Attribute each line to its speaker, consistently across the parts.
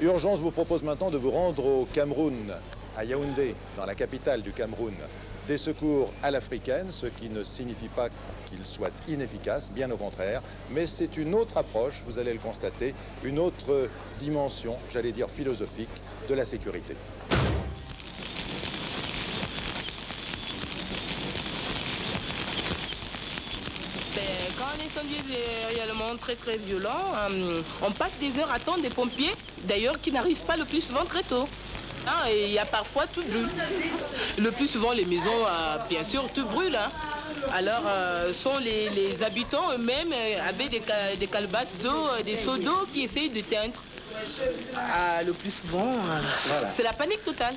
Speaker 1: Urgence vous propose maintenant de vous rendre au Cameroun, à Yaoundé, dans la capitale du Cameroun. Des secours à l'africaine, ce qui ne signifie pas qu'ils soient inefficaces, bien au contraire, mais c'est une autre approche, vous allez le constater, une autre dimension, j'allais dire philosophique, de la sécurité.
Speaker 2: Quand l'incendie est réellement très violent, on passe des heures à attendre des pompiers, d'ailleurs qui n'arrivent pas le plus souvent très tôt. Et il y a parfois tout brûle. Le plus souvent les maisons, bien sûr, tout brûle. Alors sont les habitants eux-mêmes avec des calebasses d'eau, des seaux d'eau qui essayent de teindre. Le plus souvent, voilà. C'est la panique totale.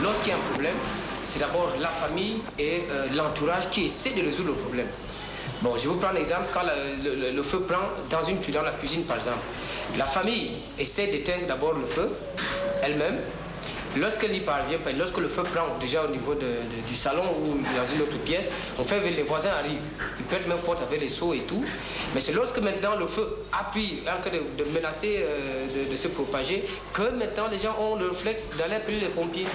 Speaker 3: Lorsqu'il y a un problème, c'est d'abord la famille et l'entourage qui essaient de résoudre le problème. Bon, je vous prends l'exemple, quand le feu prend dans la cuisine par exemple. La famille essaie d'éteindre d'abord le feu, elle-même. Lorsqu'elle y parvient, lorsque le feu prend déjà au niveau du salon ou dans une autre pièce, on fait les voisins arrivent. Ils peuvent être même forts avec les seaux et tout. Mais c'est lorsque maintenant le feu appuie, en train de menacer de se propager, que maintenant les gens ont le réflexe d'aller appeler les pompiers.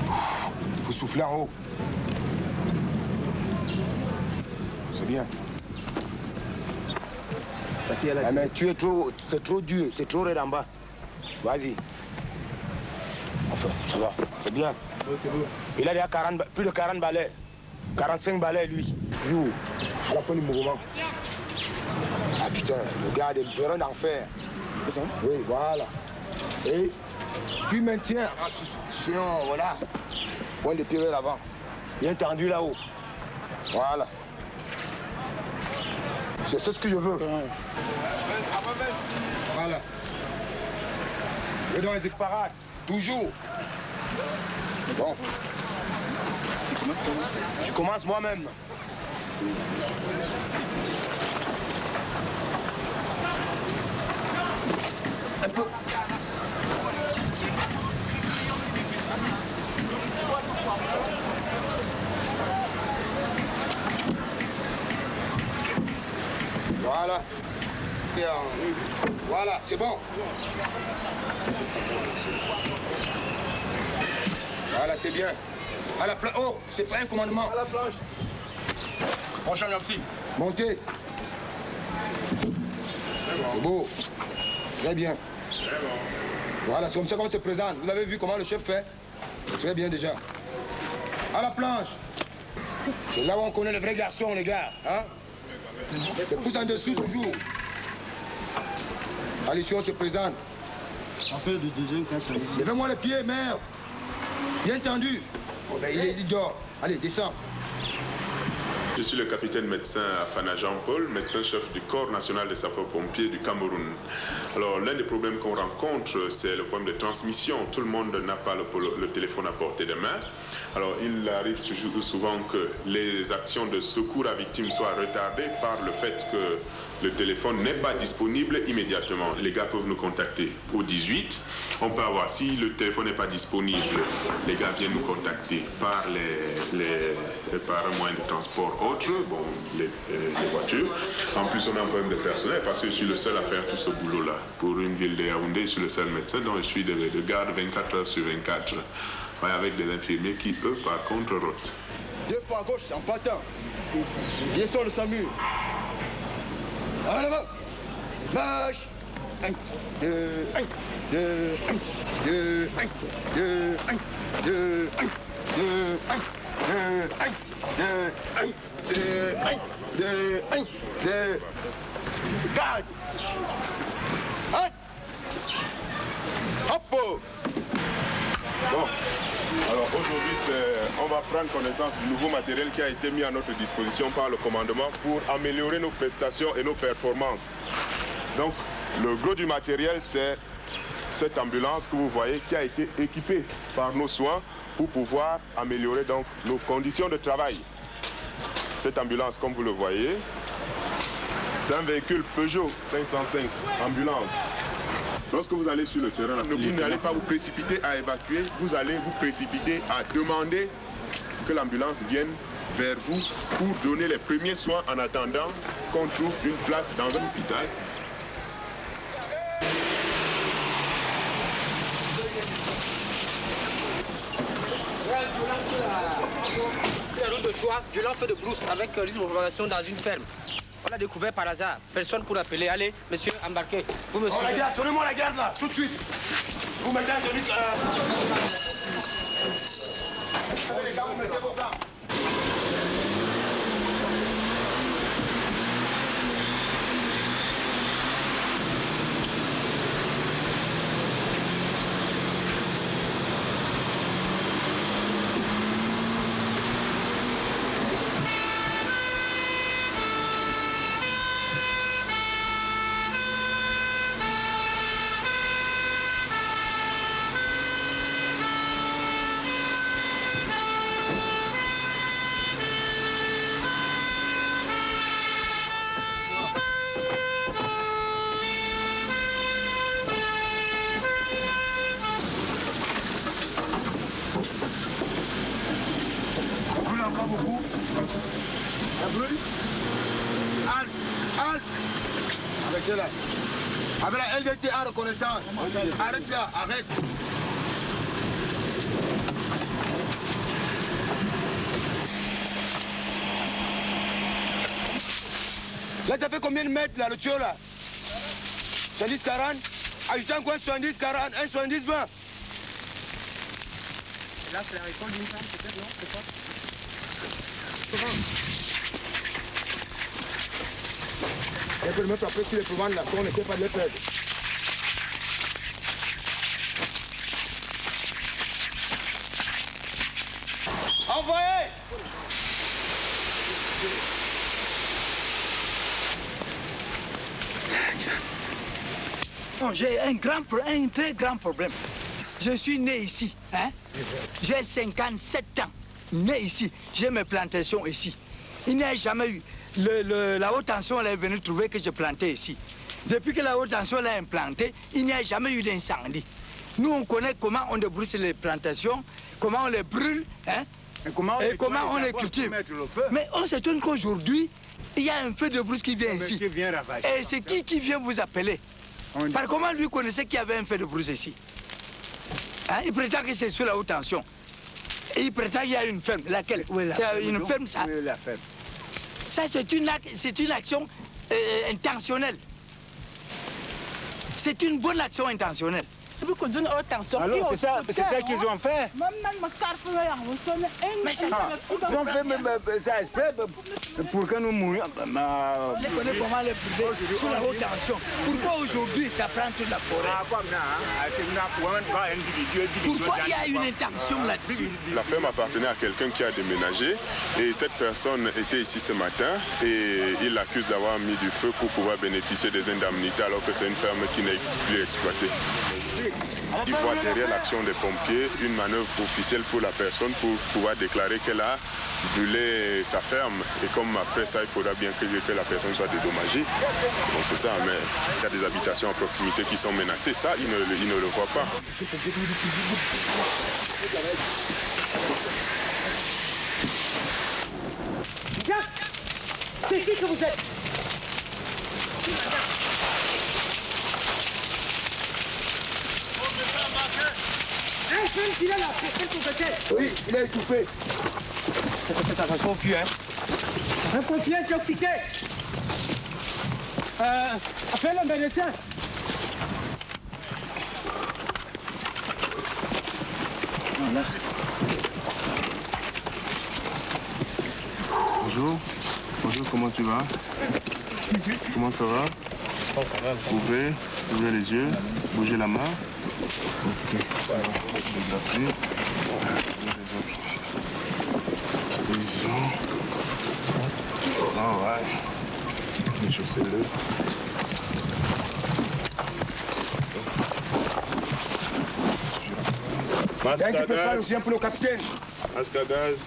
Speaker 4: Il faut souffler en haut. C'est bien. Ah, mais tu es trop, c'est trop dur, c'est trop raide en bas. Vas-y. Enfin, ça va, c'est bien.
Speaker 5: Oui, c'est bon.
Speaker 4: Il a déjà plus de 40 balais. 45 balais, lui. Toujours. À la fin du mouvement. Ah putain, le gars est un d'enfer.
Speaker 5: C'est ça?
Speaker 4: Oui, voilà. Et tu maintiens en suspension, voilà. Point de pied vers l'avant. Bien tendu là-haut. Voilà. C'est ce que je veux. Voilà. Et dans les éparades. Toujours. Bon.
Speaker 5: Tu commences comment?
Speaker 4: Je commence moi-même. Un peu. Voilà. Voilà, c'est bon. Voilà, c'est bien. À la planche. Oh, c'est pas un commandement.
Speaker 5: À la planche. Prochain, merci.
Speaker 4: Montez. C'est beau. Très bien. Voilà, c'est comme ça qu'on se présente. Vous avez vu comment le chef fait? Très bien déjà. À la planche. C'est là où on connaît le vrai garçon, les gars. Hein? Les pouces en dessous toujours. Allez, si on se présente.
Speaker 5: Un peu de deuxième classe.
Speaker 4: Levez-moi les pieds, merde. Bien tendu. Oh, ben, il dort. Allez, descends.
Speaker 6: Je suis le capitaine médecin Afana Jean-Paul, médecin-chef du Corps national des sapeurs-pompiers du Cameroun. Alors, l'un des problèmes qu'on rencontre, c'est le problème de transmission. Tout le monde n'a pas le téléphone à portée de main. Alors, il arrive toujours souvent que les actions de secours à victimes soient retardées par le fait que le téléphone n'est pas disponible immédiatement. Les gars peuvent nous contacter au 18. On peut avoir, si le téléphone n'est pas disponible, les gars viennent nous contacter par par un moyen de transport autre, bon, les voitures. En plus, on a un problème de personnel parce que je suis le seul à faire tout ce boulot-là. Pour une ville de Yaoundé, je suis le seul médecin, donc je suis de garde 24 heures sur 24. Avec des infirmiers qui, eux, par contre, rotent.
Speaker 5: Deux pas à gauche, en patin. Direction le SAMU. Allez, là-bas. Marche. 1, 2, 1, 2, 1, 2, 1, 2, 1, 2, 1, 2, 1, 2, 1, 2, 1, 2, 1, 2, 1, 2. Garde. Hop. Hop.
Speaker 6: Bon, alors aujourd'hui, on va prendre connaissance du nouveau matériel qui a été mis à notre disposition par le commandement pour améliorer nos prestations et nos performances. Donc, le gros du matériel, c'est cette ambulance que vous voyez qui a été équipée par nos soins pour pouvoir améliorer donc nos conditions de travail. Cette ambulance, comme vous le voyez, c'est un véhicule Peugeot 505, ambulance. Lorsque vous allez sur le terrain, vous n'allez pas vous précipiter à évacuer, vous allez vous précipiter à demander que l'ambulance vienne vers vous pour donner les premiers soins en attendant qu'on trouve une place dans un hôpital.
Speaker 3: La route de soie, violent feu de brousse avec risque de propagation dans une ferme. On l'a découvert par hasard. Personne pour appeler. Allez, monsieur, embarquez. Vous me suivez.
Speaker 4: La garde, donnez-moi la garde là, tout de suite. Vous mettez un demi. Les gars, vous mettez vos gars. Beaucoup. La brûle. Halte, halte. Avec là. Avec la LVT en reconnaissance. Arrête là, arrête. Là, ça fait combien de mètres là, le tuyau là? 70, 40. Ajoutez un coin 70, 40, 1, 70, 20.
Speaker 3: Là, c'est la récolte d'une femme, peut-être, non? C'est quoi?
Speaker 4: On peut le mettre après sur les proventes là, on n'essaie pas de les perdre.
Speaker 3: Envoyez!
Speaker 7: Bon, j'ai un très grand problème. Je suis né ici, hein? J'ai 57 ans. Né ici, j'ai mes plantations ici. Il n'y a jamais eu. La haute tension elle est venue trouver que je plantais ici. Depuis que la haute tension l'a implanté, il n'y a jamais eu d'incendie. Nous, on connaît comment on débrousse les plantations, comment on les brûle, hein? Et comment on les cultive. Mais on s'étonne qu'aujourd'hui, il y a un feu de brousse qui vient ici. Et c'est qui vient vous appeler? Par comment lui connaissait qu'il y avait un feu de brousse ici? Hein? Il prétend que c'est sur la haute tension. Et il prétend qu'il y a une ferme. Laquelle? C'est une ferme, ça?
Speaker 5: Oui, la ferme.
Speaker 7: Ça, c'est une action C'est une bonne action intentionnelle.
Speaker 5: Alors, c'est ça qu'ils ont fait.
Speaker 7: Mais c'est ça.
Speaker 5: Ils ont fait ça exprès pour que nous mourions.
Speaker 7: Je connais comment les brûler sous la haute tension. Pourquoi aujourd'hui ça prend toute la forêt? Pourquoi il y a une intention là-dessus?
Speaker 6: La ferme appartenait à quelqu'un qui a déménagé et cette personne était ici ce matin et il l'accuse d'avoir mis du feu pour pouvoir bénéficier des indemnités alors que c'est une ferme qui n'est plus exploitée. Il voit derrière l'action des pompiers une manœuvre officielle pour la personne pour pouvoir déclarer qu'elle a brûlé sa ferme. Et comme après ça, il faudra bien que la personne soit dédommagée. Bon, c'est ça, mais il y a des habitations à proximité qui sont menacées. Ça, il ne le voit pas.
Speaker 7: Jacques, c'est qui que vous êtes?
Speaker 4: Oui, il est étouffé.
Speaker 3: C'est un pompier, hein?
Speaker 7: Un pompier intoxiqué. Appelle un médecin.
Speaker 4: Voilà.
Speaker 6: Bonjour. Bonjour, comment tu vas? Comment ça va? Ouvrez les yeux, bougez la main. Ok, ça va. Les appuis. Ah ouais. Déchaussez-le.
Speaker 4: Masque à gaz. Aussi pour le capitaine.
Speaker 6: Masque à gaz.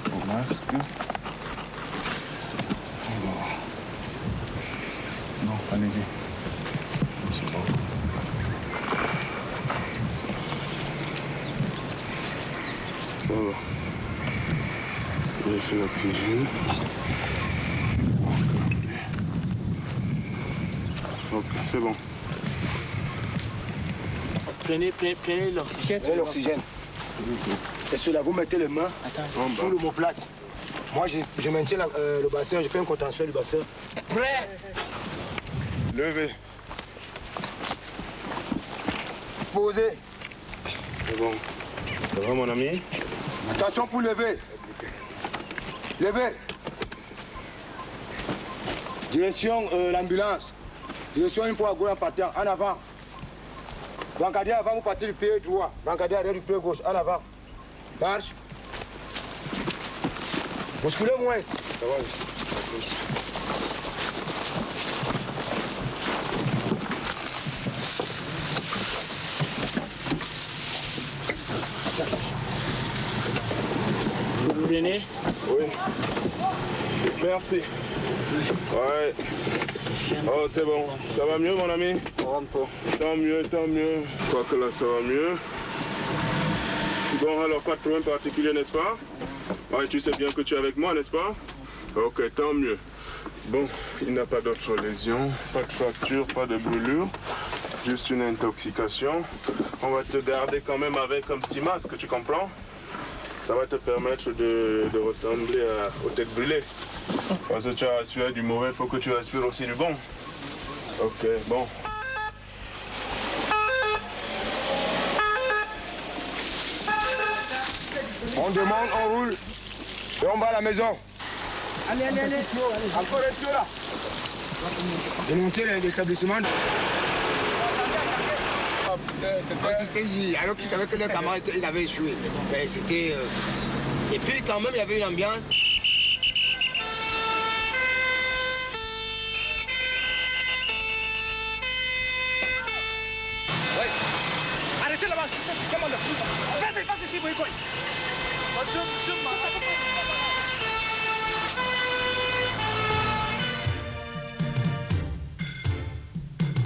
Speaker 6: Au masque. Non, allez-y. Oxygène. Ok, c'est bon.
Speaker 7: Prenez l'oxygène.
Speaker 4: Prenez l'oxygène. Et cela, vous mettez les mains sous l'omoplate. Moi, je maintiens le bassin, je fais un contention du bassin.
Speaker 7: Prêt.
Speaker 6: Levez.
Speaker 4: Posez.
Speaker 6: C'est bon. Ça va, mon ami?
Speaker 4: Attention pour lever. Levez. Direction l'ambulance. Direction une fois à gauche en partant. En avant. Brancadier avant, vous partez du pied droit. Brancadier arrière du pied gauche. En avant. Marche. Bousculez moins. Ça va.
Speaker 7: Vous prenez?
Speaker 6: Oui. Merci. Ouais. Oh, c'est bon. Ça va mieux, mon ami? Tant mieux, tant mieux. Je crois que là, ça va mieux. Bon, alors, pas de problème particulier, n'est-ce pas? Ouais, tu sais bien que tu es avec moi, n'est-ce pas? Ok, tant mieux. Bon, il n'y a pas d'autres lésions, pas de fracture, pas de brûlure, juste une intoxication. On va te garder quand même avec un petit masque, tu comprends? Ça va te permettre de ressembler aux têtes brûlées. Parce que tu as respiré du mauvais, il faut que tu respires aussi du bon. Ok, bon.
Speaker 4: On demande, on roule. Et on va à la maison. Allez. Encore un peu là. Démonter l'établissement.
Speaker 5: C'est J, alors qu'il savait que le camarade il avait échoué. Mais c'était. Et puis quand même il y avait une ambiance.
Speaker 7: Ouais. Arrêtez là-bas, demande-le. Vas-y, vous y quoi.